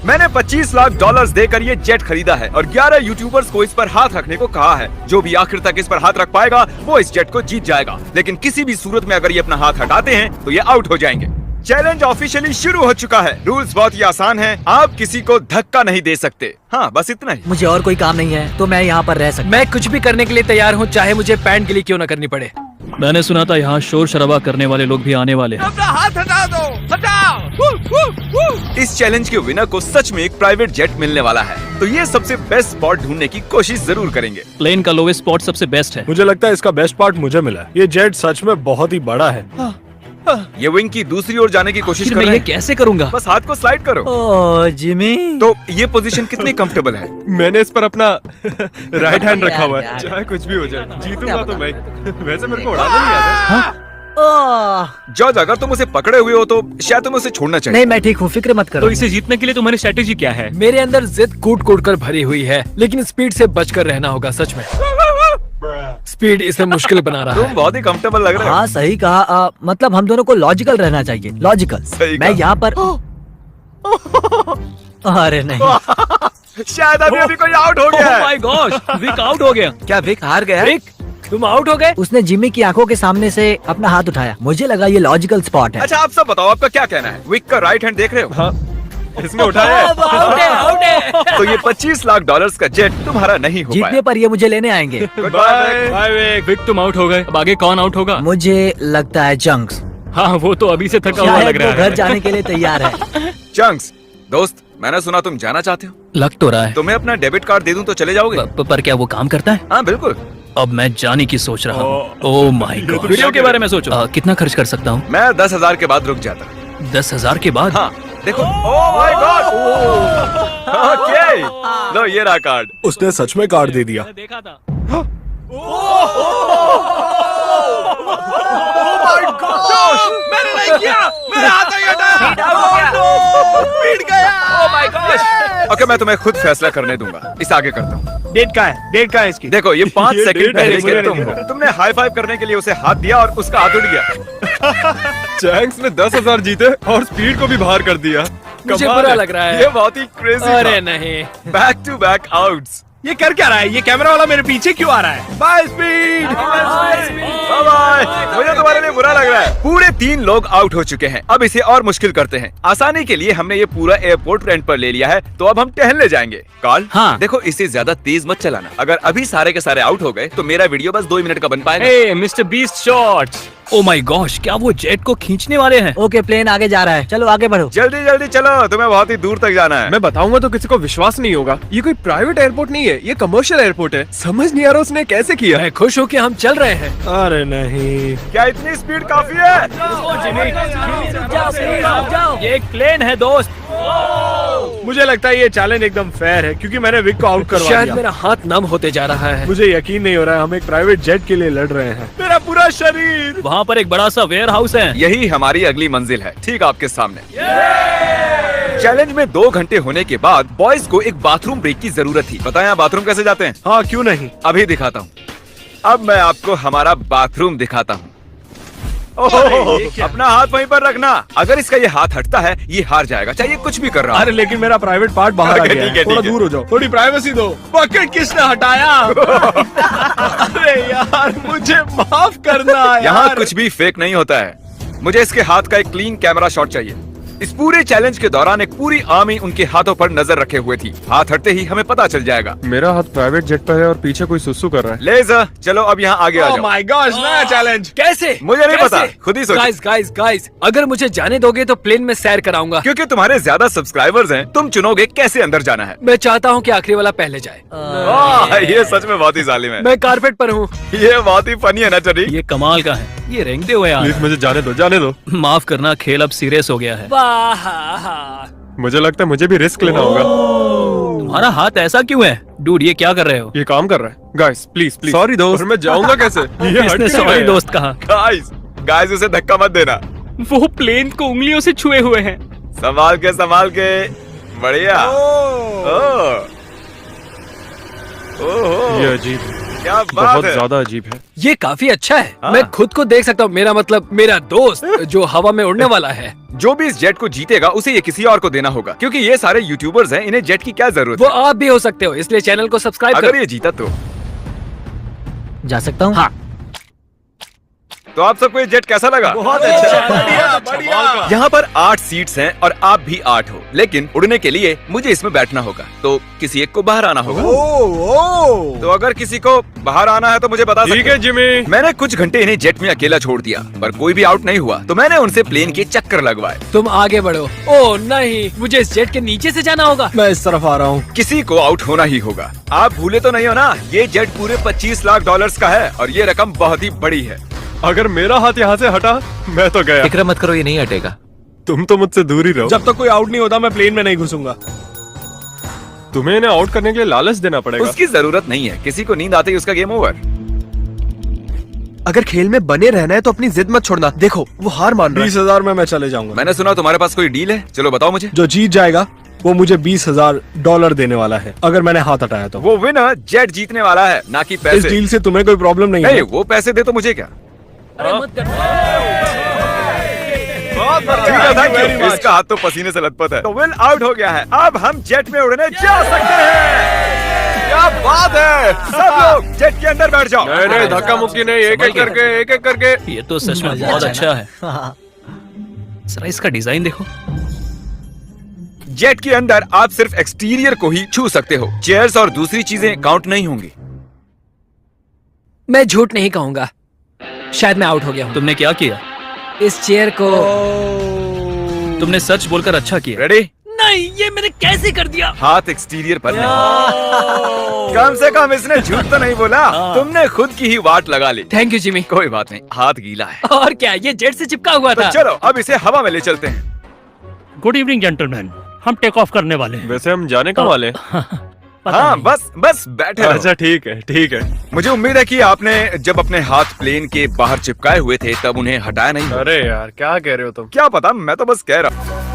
मैंने 25 लाख डॉलर्स देकर ये जेट खरीदा है और 11 यूट्यूबर्स को इस पर हाथ रखने को कहा है। जो भी आखिर तक इस पर हाथ रख पाएगा वो इस जेट को जीत जाएगा, लेकिन किसी भी सूरत में अगर ये अपना हाथ हटाते हैं तो ये आउट हो जाएंगे। चैलेंज ऑफिशियली शुरू हो चुका है। रूल्स बहुत ही आसान हैं। आप किसी को धक्का नहीं दे सकते। हाँ, बस इतना ही। मुझे और कोई काम नहीं है तो मैं यहाँ पर रह सकता। मैं कुछ भी करने के लिए तैयार हूँ, चाहे मुझे पैंट के लिए क्यों न करनी पड़े। मैंने सुना था यहाँ शोर शराबा करने वाले लोग भी आने वाले हैं। अपना हाथ हटा दो, हटाओ। इस चैलेंज के विनर को सच में एक प्राइवेट जेट मिलने वाला है, तो ये सबसे बेस्ट स्पॉट ढूंढने की कोशिश जरूर करेंगे। प्लेन का लोवेस्ट स्पॉट सबसे बेस्ट है। मुझे लगता है इसका बेस्ट पार्ट मुझे मिला है। ये जेट सच में बहुत ही बड़ा है। ये विंग की दूसरी ओर जाने की कोशिश कर मैं रहे ये हैं। कैसे करूँगा? बस हाथ को स्लाइड करो। ओह जिमी, तो ये पोजीशन कितनी कंफर्टेबल है? मैंने इस पर अपना राइट हैंड रखा हुआ है। यार। चाहे कुछ भी हो जाए, जीतूंगा तो मैं। वैसे मेरे को उड़ाना नहीं आता। ओह जॉर्ज, अगर तुम उसे पकड़े हुए हो तो शायद तुम्हें उसे छोड़ना चाहिए। नहीं, मैं ठीक हूँ, फिक्र मत तो करो। इसे जीतने के लिए तुम्हारी स्ट्रेटेजी क्या है? मेरे अंदर जिद कूट कूट कर भरी हुई है, लेकिन स्पीड से बचकर रहना होगा। सच में स्पीड इसे मुश्किल बना रहा तुम है। बहुत ही कंफर्टेबल लग रहे हो। हाँ सही कहा। मतलब हम दोनों को लॉजिकल रहना चाहिए। लॉजिकल। सही मैं कहा। यहाँ पर अरे नहीं, शायद अभी कोई आउट हो गया ओह है। माय गॉश, विक आउट हो गया। क्या विक हार गया? विक, तुम आउट हो गए। उसने जिमी की आंखों के सामने से अपना हाथ उठाया। मुझे लगा ये लॉजिकल स्पॉट है। अच्छा, आप सब बताओ, आपका क्या कहना है? विक का राइट हैंड देख रहे हो? हाँ, इसने उठाया है। आउट है, आउट है। तो ये 25 लाख डॉलर्स का जेट तुम्हारा नहीं हो जीतने पाया। पर ये मुझे लेने आएंगे। बाय। Bye Vic. विक तुम आउट हो गए। अब आगे कौन आउट होगा? मुझे लगता है चंक्स। हाँ, वो तो अभी से थका हुआ शायद लग वो रहा घर है। जाने के लिए तैयार है। चंक्स, दोस्त, मैंने सुना तुम जाना चाहते हो। लग तो रहा है। तुम्हें अपना डेबिट कार्ड दे दूं तो चले जाओगे? पर क्या वो काम करता है? हाँ बिल्कुल। अब मैं जाने की सोच रहा हूँ। Oh my God. वीडियो के बारे में सोचो। कितना खर्च कर सकता हूँ? मैं 10,000 के बाद रुक जाता। 10,000 के बाद? हाँ देखो। Oh my God. ओके, लो ये रहा कार्ड। उसने सच में कार्ड दे दिया। देखा था। मैंने नहीं किया, मेरा हाथ नहीं हटा। पीट गया। Oh my God. ओके, मैं तुम्हें खुद फैसला करने दूंगा। इस आगे करता हूँ। डेट का है? डेट का है इसकी? देखो, ये 5 ये सेकंड डेट है, पहले मुझे के तुम नहीं हो। पता। तुमने हाई फाइव करने के लिए उसे हाथ दिया और उसका हाथ उड़ गया। चैंक्स ने 10,000 जीते और स्पीड को भी बाहर कर दिया। मुझे कमाल बुरा है। लग रहा है। ये बहुत ही क्रेजी। अरे नहीं, बैक टू बैक आउट्स। ये कर क्या रहा है? ये कैमरा वाला मेरे पीछे क्यों आ रहा है? By speed. Bye bye. मुझे तुम्हारे लिए बुरा लग रहा है। पूरे 3 लोग आउट हो चुके हैं। अब इसे और मुश्किल करते हैं। आसानी के लिए हमने ये पूरा एयरपोर्ट रेंट पर ले लिया है, तो अब हम टहलने जाएंगे। कॉल, हाँ। देखो, इसे ज्यादा तेज मत चलाना। अगर अभी सारे के सारे आउट हो गए तो मेरा वीडियो बस 2 मिनट का बन पाएगा। Hey Mister Beast shorts. Oh my gosh, क्या वो जेट को खींचने वाले हैं? ओके, प्लेन आगे जा रहा है। चलो आगे बढ़ो। जल्दी जल्दी चलो, तुम्हें बहुत ही दूर तक जाना है। मैं बताऊंगा तो किसी को विश्वास नहीं होगा। ये कोई प्राइवेट एयरपोर्ट नहीं है, ये कमर्शियल एयरपोर्ट है। समझ नहीं आ रहा उसने कैसे किया। मैं खुश हूँ कि हम चल रहे हैं। अरे नहीं। क्या इतनी स्पीड काफी है? ये एक प्लेन है दोस्त। मुझे लगता है ये चैलेंज एकदम फेयर है क्योंकि मैंने विक को आउट करवा शायद दिया। मेरा हाथ नम होते जा रहा है। मुझे यकीन नहीं हो रहा है हम एक प्राइवेट जेट के लिए लड़ रहे हैं। मेरा पूरा शरीर। वहाँ पर एक बड़ा सा वेयर हाउस है। यही हमारी अगली मंजिल है, ठीक आपके सामने। चैलेंज में 2 घंटे होने के बाद बॉयज को एक बाथरूम ब्रेक की जरूरत थी। बताएं आप बाथरूम कैसे जाते हैं? हाँ, क्यों नहीं। अभी दिखाता हूँ। अब मैं आपको हमारा बाथरूम दिखाता हूँ। अपना हाथ वहीं पर रखना। अगर इसका ये हाथ हटता है ये हार जाएगा, चाहिए कुछ भी कर रहा अरे है। लेकिन मेरा प्राइवेट पार्ट बाहर आ ओके, गया ठीक है, है। थोड़ा ठीक है। दूर हो जाओ, थोड़ी प्राइवेसी दो। बकेट किसने हटाया? अरे यार, मुझे माफ करना यार। यहाँ कुछ भी फेक नहीं होता है। मुझे इसके हाथ का एक क्लीन कैमरा शॉट चाहिए। इस पूरे चैलेंज के दौरान एक पूरी आर्मी उनके हाथों पर नजर रखे हुए थी। हाथ हटते ही हमें पता चल जाएगा। मेरा हाथ प्राइवेट जेट पर है और पीछे कोई सुसु कर रहा है। लेज़र, चलो अब यहाँ आगे आ ओह जाओ। माय गॉड, नया चैलेंज। कैसे? मुझे नहीं पता, खुद ही सोचो। गाइस गाइस गाइस, अगर मुझे जाने दोगे तो प्लेन में सैर कराऊंगा। क्योंकि तुम्हारे ज्यादा सब्सक्राइबर्स हैं, तुम चुनोगे कैसे अंदर जाना है। मैं चाहता हूँ कि आखिरी वाला पहले जाए। वाह, ये सच में बहुत ही जालिम है। मैं कारपेट पर हूँ। ये बहुत ही फनी है ना चरी? ये कमाल का है। ये रेंगते हुए आ रहा प्लीज मुझे जाने दो, जाने दो। है। माफ करना, खेल अब सीरियस हो गया है। मुझे लगता है मुझे भी रिस्क लेना होगा। तुम्हारा हाथ ऐसा क्यों है? डूड, ये क्या कर रहे हो? ये काम कर रहा है। Guys please please. सॉरी दोस्त। और मैं जाऊंगा कैसे? ये हट इसने क्यों सॉरी गया? दोस्त कहा। गाइस उसे धक्का मत देना। वो प्लेन को उंगलियों से छुए हुए हैं। संभाल के। बढ़िया। ओह। ये अजीब है। क्या बात बहुत है। ज्यादा अजीब है। ये काफी अच्छा है। हाँ। मैं खुद को देख सकता हूँ, मेरा मतलब मेरा दोस्त जो हवा में उड़ने वाला है। जो भी इस जेट को जीतेगा उसे ये किसी और को देना होगा, क्योंकि ये सारे यूट्यूबर्स हैं, इन्हें जेट की क्या जरूरत वो है। आप भी हो सकते हो, इसलिए चैनल को सब्सक्राइब अगर करो। ये जीता तो जा सकता हूँ? हाँ। तो आप सबको ये जेट कैसा लगा? बहुत अच्छा, बढ़िया बढ़िया। यहाँ पर 8 सीट्स हैं और आप भी 8 हो, लेकिन उड़ने के लिए मुझे इसमें बैठना होगा, तो किसी एक को बाहर आना होगा। तो अगर किसी को बाहर आना है तो मुझे बता ठीक सकते है जिमी। मैंने कुछ घंटे इन्हें जेट में अकेला छोड़ दिया, पर कोई भी आउट नहीं हुआ, तो मैंने उनसे प्लेन के चक्कर लगवाए। तुम आगे बढ़ो। ओह नहीं, मुझे इस जेट के नीचे से जाना होगा। मैं इस तरफ आ रहा हूँ। किसी को आउट होना ही होगा। आप भूले तो नहीं हो ना, ये जेट पूरे 25 लाख डॉलर्स का है और ये रकम बहुत ही बड़ी है। अगर मेरा हाथ यहाँ से हटा, मैं तो गया। फिक्र मत करो, ये नहीं हटेगा। तुम तो मुझसे दूर ही रहो। जब तक कोई आउट नहीं होता मैं प्लेन में नहीं घुसूंगा। तुम्हें इन्हें आउट करने के लिए लालच देना पड़ेगा। उसकी जरूरत नहीं है, किसी को नींद आते ही उसका गेम ओवर। अगर खेल में बने रहना है तो अपनी जिद मत छोड़ना। देखो वो हार मान रहा है। 20,000 में मैं चले जाऊंगा। मैंने सुना तुम्हारे पास कोई डील है, चलो बताओ मुझे। जो जीत जाएगा वो मुझे $20,000 देने वाला है, अगर मैंने हाथ हटाया तो। वो विनर जेट जीतने वाला है, ना कि इस पैसे। डील से तुम्हें कोई प्रॉब्लम नहीं नहीं, है? वो पैसे दे तो मुझे क्या। अरे मत कर। ठीक है, thank you। इसका हाथ तो पसीने से लथपथ है। तो विल आउट हो गया है, अब हम जेट में उड़ने जा सकते हैं। क्या बात है, सब लोग जेट के अंदर बैठ जाओ। नहीं, धक्का मुक्की नहीं, एक एक करके। ये तो सच में बहुत अच्छा है। जरा इसका डिजाइन देखो। जेट के अंदर आप सिर्फ एक्सटीरियर को ही छू सकते हो, चेयर्स और दूसरी चीजें काउंट नहीं होंगी। मैं झूठ नहीं कहूंगा, शायद मैं आउट हो गया हूँ। तुमने क्या किया? इस चेयर को तुमने सच बोलकर अच्छा किया। रेडी? नहीं, ये मैंने कैसे कर दिया? हाथ एक्सटीरियर पर नहीं। कम से कम इसने झूठ तो नहीं बोला, तुमने खुद की ही वाट लगा ली। Thank you Jimmy. कोई बात नहीं, हाथ गीला है। और क्या, ये जेट से चिपका हुआ तो था। चलो अब इसे हवा में ले चलते हैं। गुड इवनिंग जेंटलमैन, हम टेक ऑफ करने वाले हैं। वैसे हम जाने कब वाले? पता हाँ, नहीं। बस बैठे रहो। अच्छा ठीक है, ठीक है। मुझे उम्मीद है कि आपने जब अपने हाथ प्लेन के बाहर चिपकाए हुए थे तब उन्हें हटाया नहीं। अरे यार क्या कह रहे हो तुम? क्या पता, मैं तो बस कह रहा हूँ।